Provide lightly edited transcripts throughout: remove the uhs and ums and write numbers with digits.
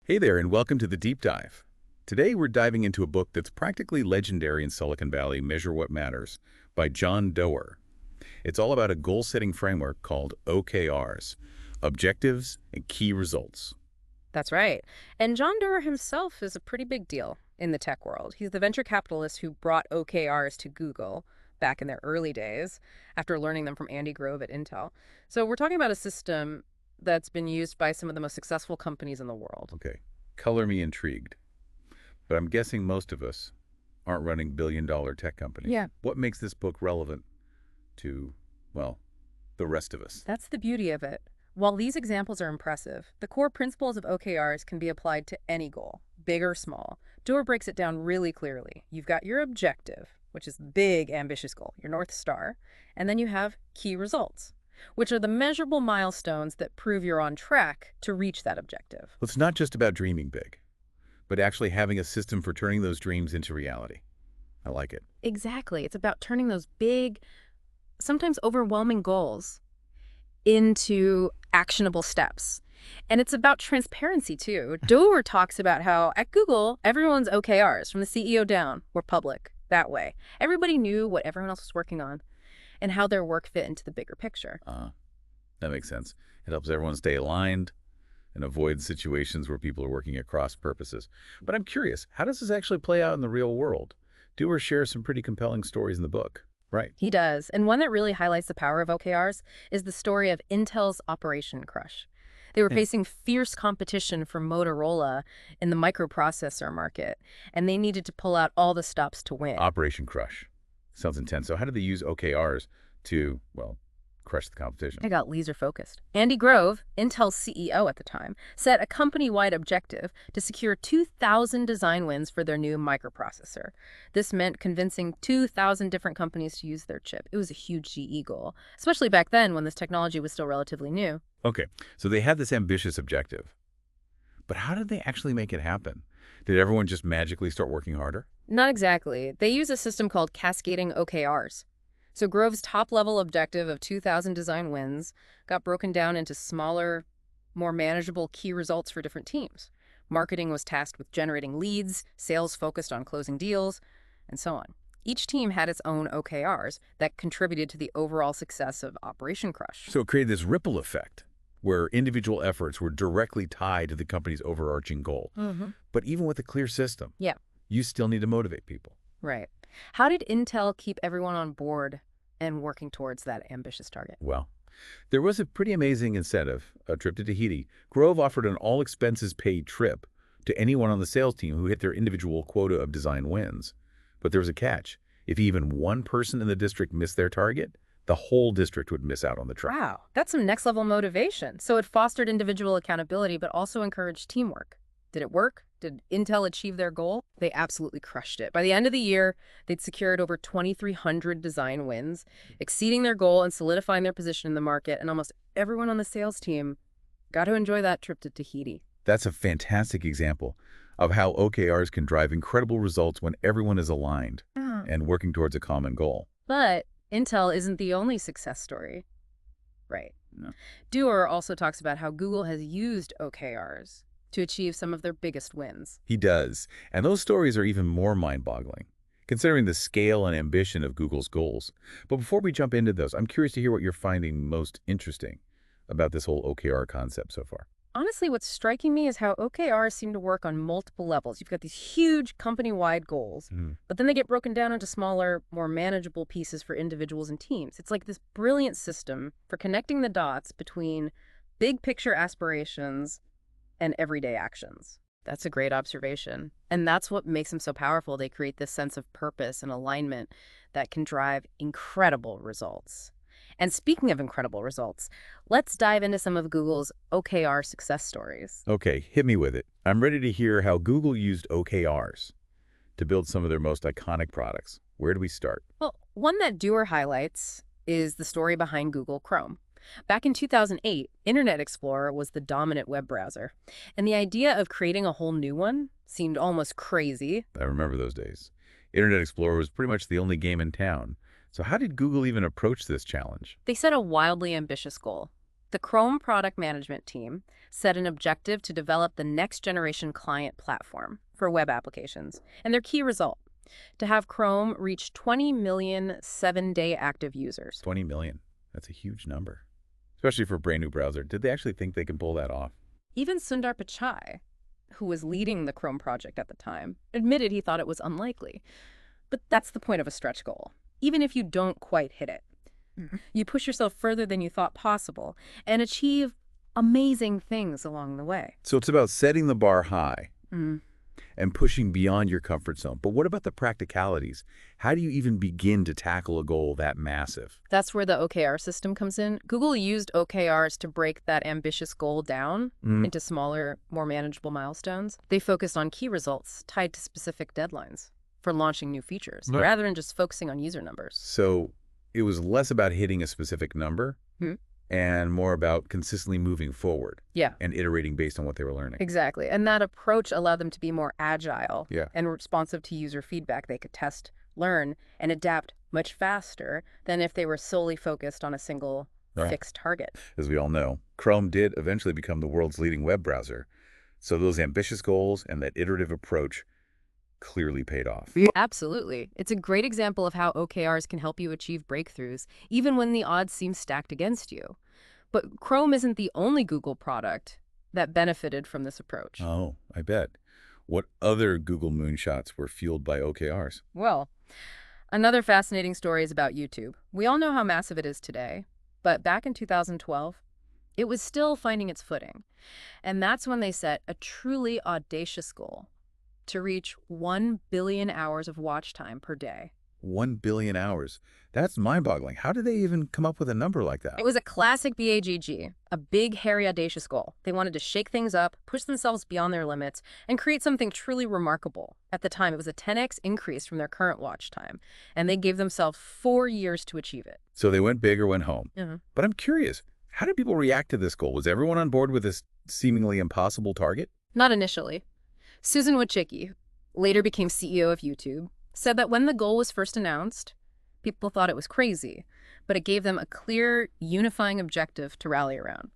Hey there, and welcome to the Deep Dive. Today we're diving into a book that's practically legendary in Silicon Valley, Measure What Matters, by Doerr. It's all about a goal-setting framework called OKRs, Objectives and Key Results. That's right. And Doerr himself is a pretty big deal in the tech world. He's the venture capitalist who brought OKRs to Google back in their early days after learning them from Andy Grove at Intel. So we're talking about a system that's been used by some of the most successful companies in the world. Okay, color me intrigued, but I'm guessing most of us aren't running billion-dollar tech companies. Yeah. What makes this book relevant to, well, the rest of us? That's the beauty of it. While these examples are impressive, the core principles of OKRs can be applied to any goal, big or small. Doerr breaks it down really clearly. You've got your objective, which is the big, ambitious goal, your North Star, and then you have key results, which are the measurable milestones that prove you're on track to reach that objective. Well, it's not just about dreaming big, but actually having a system for turning those dreams into reality. I like it. Exactly. It's about turning those big, sometimes overwhelming goals into actionable steps. And it's about transparency, too. Doerr talks about how at Google, everyone's OKRs, from the CEO down, were public that way. Everybody knew what everyone else was working on and how their work fit into the bigger picture. That makes sense. It helps everyone stay aligned and avoid situations where people are working at cross purposes. But I'm curious, how does this actually play out in the real world? Doerr shares some pretty compelling stories in the book. Right. He does. And one that really highlights the power of OKRs is the story of Intel's Operation Crush. They were facing fierce competition from Motorola in the microprocessor market, and they needed to pull out all the stops to win. Operation Crush. Sounds intense. So how did they use OKRs to, well, crush the competition? They got laser focused. Andy Grove, Intel's CEO at the time, set a company-wide objective to secure 2,000 design wins for their new microprocessor. This meant convincing 2,000 different companies to use their chip. It was a huge GE goal, especially back then when this technology was still relatively new. Okay, so they had this ambitious objective. But how did they actually make it happen? Did everyone just magically start working harder? Not exactly. They use a system called cascading OKRs. So Grove's top-level objective of 2,000 design wins got broken down into smaller, more manageable key results for different teams. Marketing was tasked with generating leads, sales focused on closing deals, and so on. Each team had its own OKRs that contributed to the overall success of Operation Crush. So it created this ripple effect where individual efforts were directly tied to the company's overarching goal. But even with a clear system, you still need to motivate people. Right. How did Intel keep everyone on board and working towards that ambitious target? Well, there was a pretty amazing incentive, a trip to Tahiti. Grove offered an all-expenses-paid trip to anyone on the sales team who hit their individual quota of design wins. But there was a catch. If even one person in the district missed their target, the whole district would miss out on the trip. Wow, that's some next-level motivation. So it fostered individual accountability, but also encouraged teamwork. Did it work? Did Intel achieve their goal? They absolutely crushed it. By the end of the year, they'd secured over 2,300 design wins, exceeding their goal and solidifying their position in the market, and almost everyone on the sales team got to enjoy that trip to Tahiti. That's a fantastic example of how OKRs can drive incredible results when everyone is aligned and working towards a common goal. But Intel isn't the only success story. Right. No. Doerr also talks about how Google has used OKRs to achieve some of their biggest wins. He does. And those stories are even more mind-boggling, considering the scale and ambition of Google's goals. But before we jump into those, I'm curious to hear what you're finding most interesting about this whole OKR concept so far. Honestly, what's striking me is how OKRs seem to work on multiple levels. You've got these huge company-wide goals, but then they get broken down into smaller, more manageable pieces for individuals and teams. It's like this brilliant system for connecting the dots between big-picture aspirations and everyday actions. That's a great observation. And that's what makes them so powerful. They create this sense of purpose and alignment that can drive incredible results. And speaking of incredible results, let's dive into some of Google's OKR success stories. Okay, hit me with it. I'm ready to hear how Google used OKRs to build some of their most iconic products. Where do we start? Well, one that Doerr highlights is the story behind Google Chrome. Back in 2008, Internet Explorer was the dominant web browser, and the idea of creating a whole new one seemed almost crazy. I remember those days. Internet Explorer was pretty much the only game in town. So how did Google even approach this challenge? They set a wildly ambitious goal: The Chrome product management team set an objective to develop the next-generation client platform for web applications, and their key result, to have Chrome reach 20 million 7-day active users. 20 million. That's a huge number, especially for a brand new browser. Did they actually think they can pull that off? Even Sundar Pichai, who was leading the Chrome project at the time, admitted he thought it was unlikely. But that's the point of a stretch goal. Even if you don't quite hit it, you push yourself further than you thought possible and achieve amazing things along the way. So it's about setting the bar high and pushing beyond your comfort zone. But what about the practicalities? How do you even begin to tackle a goal that massive? That's where the OKR system comes in. Google used OKRs to break that ambitious goal down into smaller, more manageable milestones. They focused on key results tied to specific deadlines for launching new features, rather than just focusing on user numbers. So it was less about hitting a specific number and more about consistently moving forward and iterating based on what they were learning. Exactly. And that approach allowed them to be more agile and responsive to user feedback. They could test, learn, and adapt much faster than if they were solely focused on a single fixed target. As we all know, Chrome did eventually become the world's leading web browser. So those ambitious goals and that iterative approach clearly paid off. Absolutely. It's a great example of how OKRs can help you achieve breakthroughs, even when the odds seem stacked against you. But Chrome isn't the only Google product that benefited from this approach. Oh, I bet. What other Google moonshots were fueled by OKRs? Well, another fascinating story is about YouTube. We all know how massive it is today, but back in 2012, it was still finding its footing. And that's when they set a truly audacious goal: to reach 1 billion hours of watch time per day. 1 billion hours. That's mind-boggling. How did they even come up with a number like that? It was a classic BAGG, a big, hairy, audacious goal. They wanted to shake things up, push themselves beyond their limits, and create something truly remarkable. At the time, it was a 10x increase from their current watch time, and they gave themselves 4 years to achieve it. So they went big or went home. But I'm curious, how did people react to this goal? Was everyone on board with this seemingly impossible target? Not initially. Susan Wojcicki, later became CEO of YouTube, said that when the goal was first announced, people thought it was crazy, but it gave them a clear, unifying objective to rally around.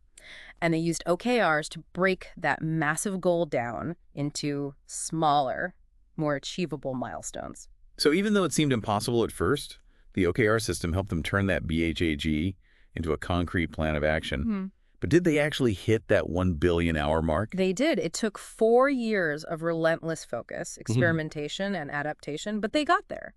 And they used OKRs to break that massive goal down into smaller, more achievable milestones. So even though it seemed impossible at first, the OKR system helped them turn that BHAG into a concrete plan of action. But did they actually hit that 1 billion hour mark? They did. It took 4 years of relentless focus, experimentation, and adaptation, but they got there.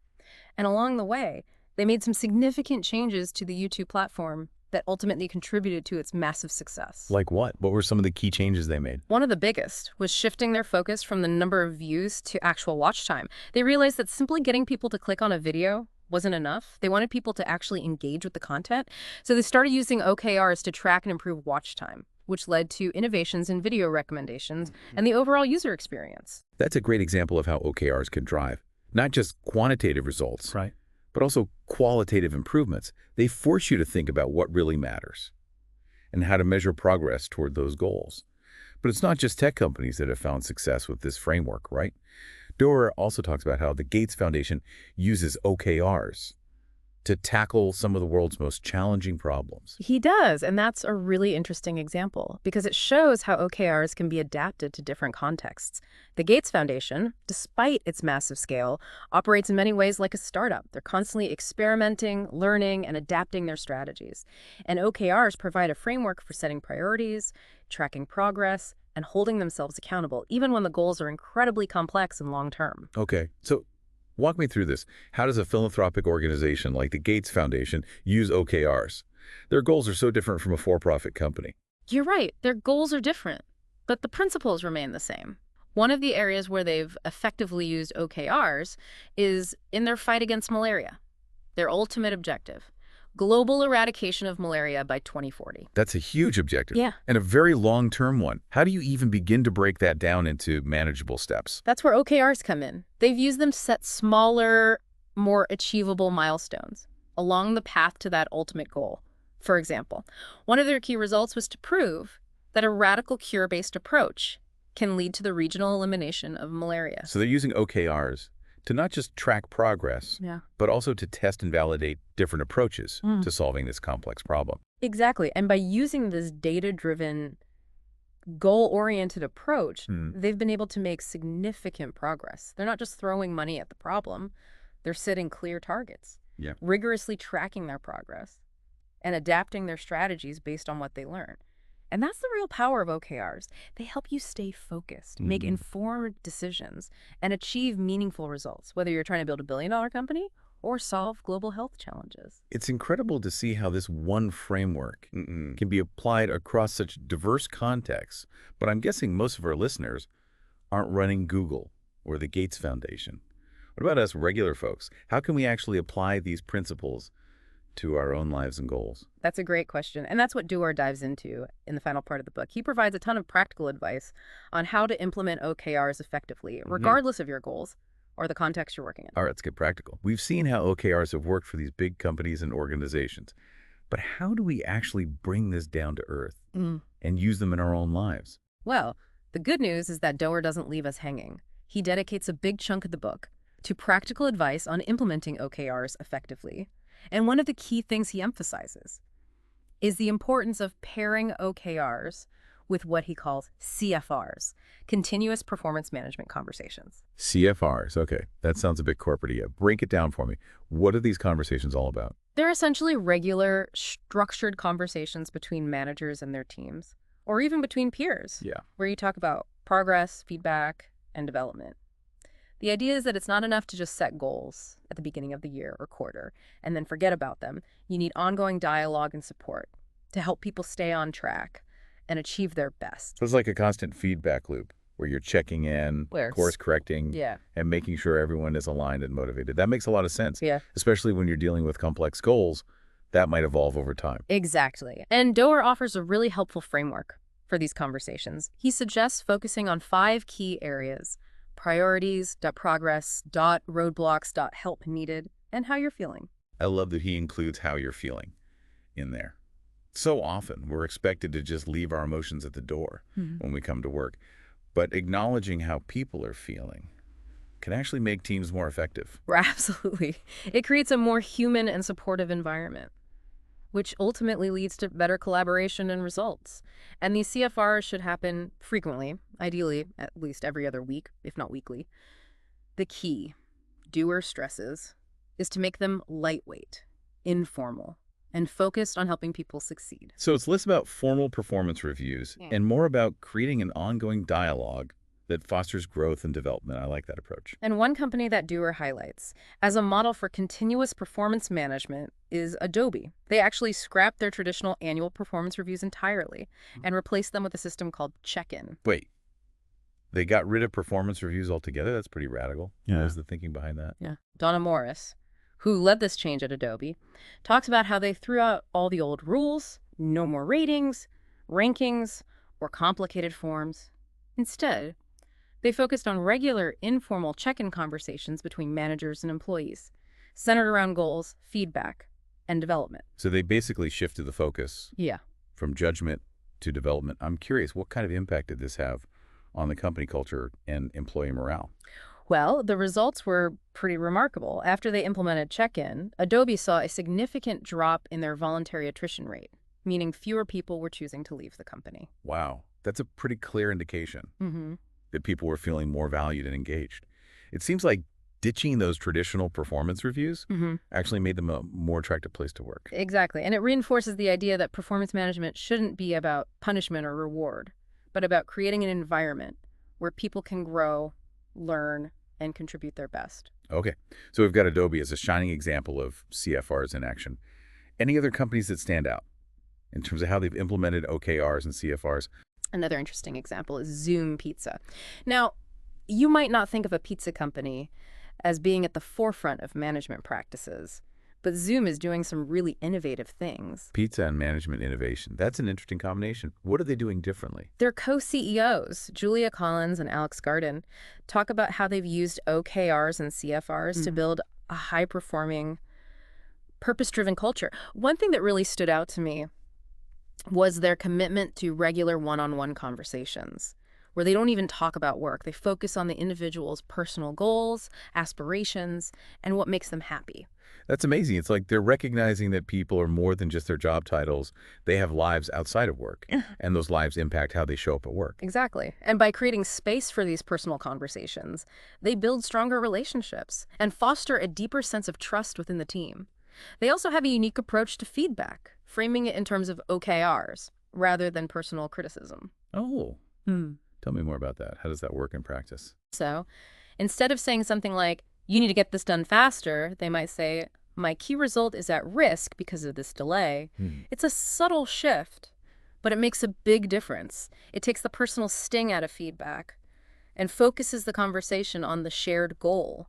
And along the way, they made some significant changes to the YouTube platform that ultimately contributed to its massive success. Like what? What were some of the key changes they made? One of the biggest was shifting their focus from the number of views to actual watch time. They realized that simply getting people to click on a video wasn't enough. They wanted people to actually engage with the content. So they started using OKRs to track and improve watch time, which led to innovations in video recommendations and the overall user experience. That's a great example of how OKRs can drive not just quantitative results, but also qualitative improvements. They force you to think about what really matters and how to measure progress toward those goals. But it's not just tech companies that have found success with this framework, right? Doerr also talks about how the Gates Foundation uses OKRs to tackle some of the world's most challenging problems. He does, and that's a really interesting example because it shows how OKRs can be adapted to different contexts. The Gates Foundation, despite its massive scale, operates in many ways like a startup. They're constantly experimenting, learning, and adapting their strategies. And OKRs provide a framework for setting priorities, tracking progress, and holding themselves accountable, even when the goals are incredibly complex and long-term. Okay, so walk me through this. How does a philanthropic organization like the Gates Foundation use OKRs? Their goals are so different from a for-profit company. You're right. Their goals are different, but the principles remain the same. One of the areas where they've effectively used OKRs is in their fight against malaria. Their ultimate objective: global eradication of malaria by 2040. That's a huge objective. Yeah. And a very long-term one. How do you even begin to break that down into manageable steps? That's where OKRs come in. They've used them to set smaller, more achievable milestones along the path to that ultimate goal. For example, one of their key results was to prove that a radical cure-based approach can lead to the regional elimination of malaria. So they're using OKRs to not just track progress, Yeah. but also to test and validate different approaches to solving this complex problem. Exactly. And by using this data-driven, goal-oriented approach, they've been able to make significant progress. They're not just throwing money at the problem. They're setting clear targets, rigorously tracking their progress, and adapting their strategies based on what they learn. And that's the real power of OKRs. They help you stay focused, make informed decisions, and achieve meaningful results, whether you're trying to build a billion-dollar company or solve global health challenges. It's incredible to see how this one framework can be applied across such diverse contexts, but I'm guessing most of our listeners aren't running Google or the Gates Foundation. What about us regular folks? How can we actually apply these principles to our own lives and goals? That's a great question, and that's what Doerr dives into in the final part of the book. He provides a ton of practical advice on how to implement OKRs effectively, regardless of your goals or the context you're working in. All right, let's get practical. We've seen how OKRs have worked for these big companies and organizations, but how do we actually bring this down to earth and use them in our own lives? Well, the good news is that Doerr doesn't leave us hanging. He dedicates a big chunk of the book to practical advice on implementing OKRs effectively. And one of the key things he emphasizes is the importance of pairing OKRs with what he calls CFRs, continuous performance management conversations. CFRs, okay. That sounds a bit corporate-y. Break it down for me. What are these conversations all about? They're essentially regular, structured conversations between managers and their teams, or even between peers, where you talk about progress, feedback, and development. The idea is that it's not enough to just set goals at the beginning of the year or quarter and then forget about them. You need ongoing dialogue and support to help people stay on track and achieve their best. So it's like a constant feedback loop where you're checking in, course correcting, and making sure everyone is aligned and motivated. That makes a lot of sense, especially when you're dealing with complex goals that might evolve over time. Exactly. And Doerr offers a really helpful framework for these conversations. He suggests focusing on 5 key areas: priorities, progress, roadblocks, help needed, and how you're feeling. I love that he includes how you're feeling in there. So often we're expected to just leave our emotions at the door when we come to work, but acknowledging how people are feeling can actually make teams more effective. Absolutely. It creates a more human and supportive environment, which ultimately leads to better collaboration and results. And these CFRs should happen frequently, ideally at least every other week, if not weekly. The key, Doerr stresses, is to make them lightweight, informal, and focused on helping people succeed. So it's less about formal performance reviews and more about creating an ongoing dialogue that fosters growth and development. I like that approach. And one company that Doerr highlights as a model for continuous performance management is Adobe. They actually scrapped their traditional annual performance reviews entirely and replaced them with a system called Check-in. Wait, they got rid of performance reviews altogether? That's pretty radical. Yeah. What was the thinking behind that? Yeah. Donna Morris, who led this change at Adobe, talks about how they threw out all the old rules, no more ratings, rankings, or complicated forms. Instead, they focused on regular, informal check-in conversations between managers and employees, centered around goals, feedback, and development. So they basically shifted the focus from judgment to development. I'm curious, what kind of impact did this have on the company culture and employee morale? Well, the results were pretty remarkable. After they implemented check-in, Adobe saw a significant drop in their voluntary attrition rate, meaning fewer people were choosing to leave the company. Wow, that's a pretty clear indication that people were feeling more valued and engaged. It seems like ditching those traditional performance reviews actually made them a more attractive place to work. Exactly, and it reinforces the idea that performance management shouldn't be about punishment or reward, but about creating an environment where people can grow, learn, and contribute their best. Okay, so we've got Adobe as a shining example of CFRs in action. Any other companies that stand out in terms of how they've implemented OKRs and CFRs? Another interesting example is Zoom Pizza. Now, you might not think of a pizza company as being at the forefront of management practices, but Zoom is doing some really innovative things. Pizza and management innovation. That's an interesting combination. What are they doing differently? Their co-CEOs, Julia Collins and Alex Garden, talk about how they've used OKRs and CFRs to build a high-performing, purpose-driven culture. One thing that really stood out to me was their commitment to regular one-on-one conversations, where they don't even talk about work. They focus on the individual's personal goals, aspirations, and what makes them happy. That's amazing. It's like they're recognizing that people are more than just their job titles. They have lives outside of work, and those lives impact how they show up at work. Exactly. And by creating space for these personal conversations, they build stronger relationships and foster a deeper sense of trust within the team. They also have a unique approach to feedback, framing it in terms of OKRs rather than personal criticism. Oh, tell me more about that. How does that work in practice? So instead of saying something like, you need to get this done faster, they might say, my key result is at risk because of this delay. It's a subtle shift, but it makes a big difference. It takes the personal sting out of feedback and focuses the conversation on the shared goal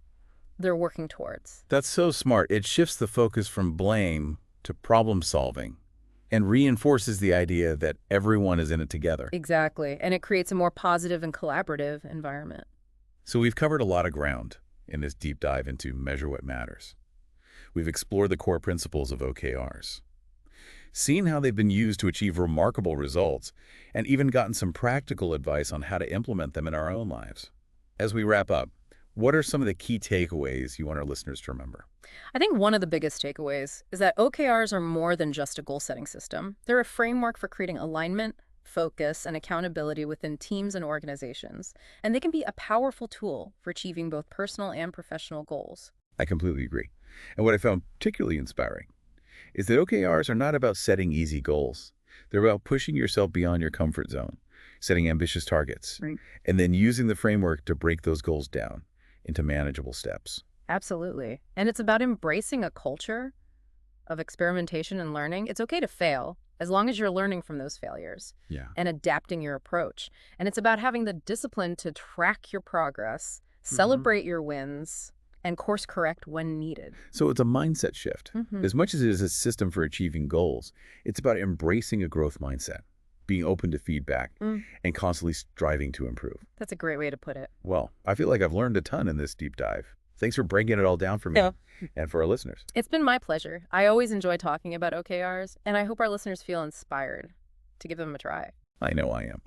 they're working towards. That's so smart. It shifts the focus from blame to problem solving and reinforces the idea that everyone is in it together. Exactly. And it creates a more positive and collaborative environment. So we've covered a lot of ground in this deep dive into Measure What Matters. We've explored the core principles of OKRs, seen how they've been used to achieve remarkable results, and even gotten some practical advice on how to implement them in our own lives. As we wrap up, what are some of the key takeaways you want our listeners to remember? I think one of the biggest takeaways is that OKRs are more than just a goal-setting system. They're a framework for creating alignment, focus, and accountability within teams and organizations, and they can be a powerful tool for achieving both personal and professional goals. I completely agree. And what I found particularly inspiring is that OKRs are not about setting easy goals. They're about pushing yourself beyond your comfort zone, setting ambitious targets, and then using the framework to break those goals down into manageable steps. Absolutely. And it's about embracing a culture of experimentation and learning. It's okay to fail, as long as you're learning from those failures and adapting your approach. And it's about having the discipline to track your progress, celebrate your wins, and course correct when needed. So it's a mindset shift. As much as it is a system for achieving goals, it's about embracing a growth mindset, being open to feedback, and constantly striving to improve. That's a great way to put it. Well, I feel like I've learned a ton in this deep dive. Thanks for breaking it all down for me and for our listeners. It's been my pleasure. I always enjoy talking about OKRs, and I hope our listeners feel inspired to give them a try. I know I am.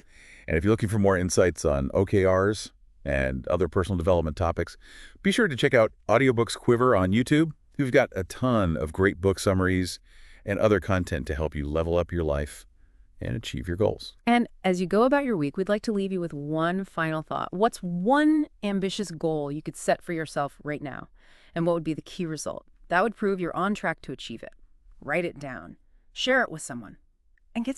And if you're looking for more insights on OKRs and other personal development topics, be sure to check out Audiobooks Quiver on YouTube. We've got a ton of great book summaries and other content to help you level up your life and achieve your goals. And as you go about your week, we'd like to leave you with one final thought. What's one ambitious goal you could set for yourself right now? And what would be the key result? That would prove you're on track to achieve it. Write it down, share it with someone, and get